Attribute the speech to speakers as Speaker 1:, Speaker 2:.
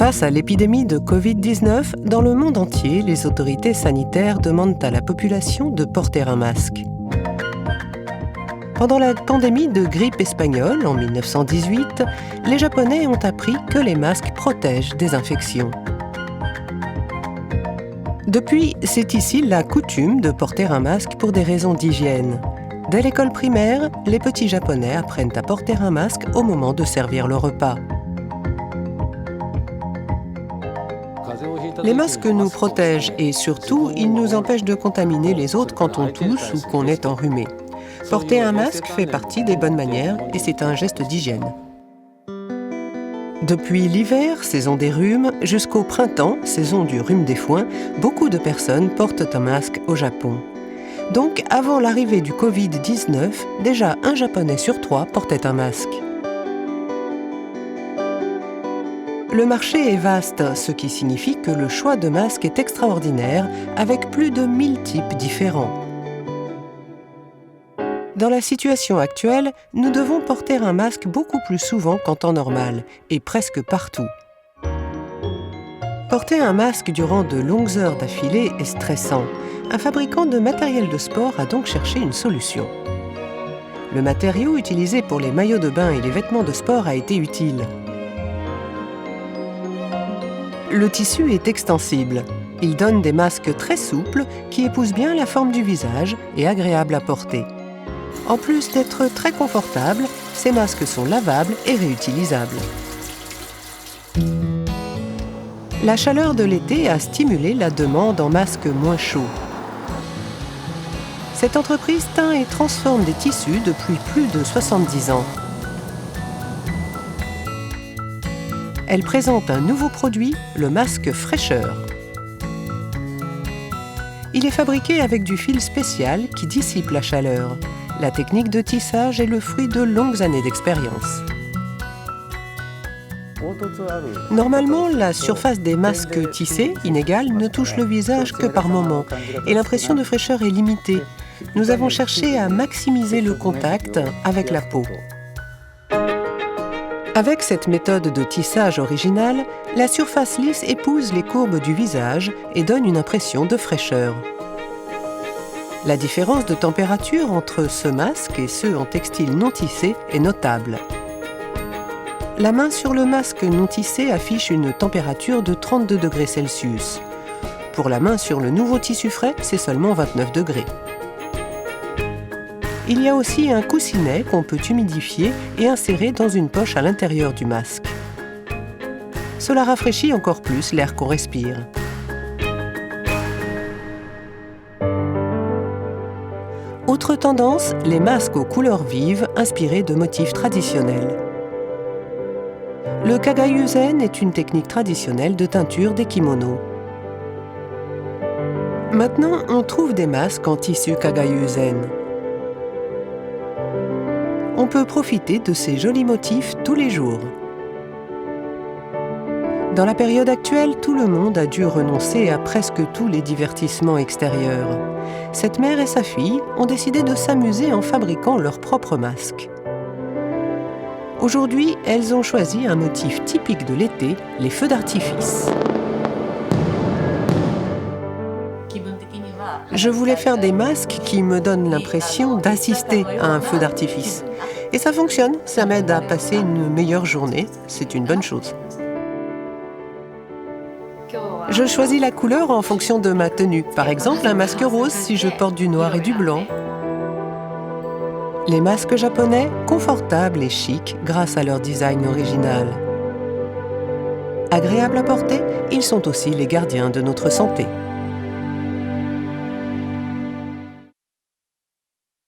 Speaker 1: Face à l'épidémie de Covid-19, dans le monde entier, les autorités sanitaires demandent à la population de porter un masque. Pendant la pandémie de grippe espagnole en 1918, les Japonais ont appris que les masques protègent des infections. Depuis, c'est ici la coutume de porter un masque pour des raisons d'hygiène. Dès l'école primaire, les petits Japonais apprennent à porter un masque au moment de servir le repas. Les masques nous protègent et surtout, ils nous empêchent de contaminer les autres quand on tousse ou qu'on est enrhumé. Porter un masque fait partie des bonnes manières et c'est un geste d'hygiène. Depuis l'hiver, saison des rhumes, jusqu'au printemps, saison du rhume des foins, beaucoup de personnes portent un masque au Japon. Donc, avant l'arrivée du Covid-19, déjà un Japonais sur 3 portait un masque. Le marché est vaste, ce qui signifie que le choix de masques est extraordinaire, avec plus de 1000 types différents. Dans la situation actuelle, nous devons porter un masque beaucoup plus souvent qu'en temps normal, et presque partout. Porter un masque durant de longues heures d'affilée est stressant. Un fabricant de matériel de sport a donc cherché une solution. Le matériau utilisé pour les maillots de bain et les vêtements de sport a été utile. Le tissu est extensible. Il donne des masques très souples qui épousent bien la forme du visage et agréables à porter. En plus d'être très confortables, ces masques sont lavables et réutilisables. La chaleur de l'été a stimulé la demande en masques moins chauds. Cette entreprise teint et transforme des tissus depuis plus de 70 ans. Elle présente un nouveau produit, le masque fraîcheur. Il est fabriqué avec du fil spécial qui dissipe la chaleur. La technique de tissage est le fruit de longues années d'expérience. Normalement, la surface des masques tissés, inégale, ne touche le visage que par moments et l'impression de fraîcheur est limitée. Nous avons cherché à maximiser le contact avec la peau. Avec cette méthode de tissage originale, la surface lisse épouse les courbes du visage et donne une impression de fraîcheur. La différence de température entre ce masque et ceux en textile non tissé est notable. La main sur le masque non tissé affiche une température de 32 degrés Celsius. Pour la main sur le nouveau tissu frais, c'est seulement 29 degrés. Il y a aussi un coussinet qu'on peut humidifier et insérer dans une poche à l'intérieur du masque. Cela rafraîchit encore plus l'air qu'on respire. Autre tendance, les masques aux couleurs vives inspirés de motifs traditionnels. Le kagayuzen est une technique traditionnelle de teinture des kimonos. Maintenant, on trouve des masques en tissu kagayuzen. On peut profiter de ces jolis motifs tous les jours. Dans la période actuelle, tout le monde a dû renoncer à presque tous les divertissements extérieurs. Cette mère et sa fille ont décidé de s'amuser en fabriquant leurs propres masques. Aujourd'hui, elles ont choisi un motif typique de l'été, les feux d'artifice. Je voulais faire des masques qui me donnent l'impression d'assister à un feu d'artifice. Et ça fonctionne, ça m'aide à passer une meilleure journée, c'est une bonne chose. Je choisis la couleur en fonction de ma tenue. Par exemple, un masque rose si je porte du noir et du blanc. Les masques japonais, confortables et chics grâce à leur design original. Agréables à porter, ils sont aussi les gardiens de notre santé.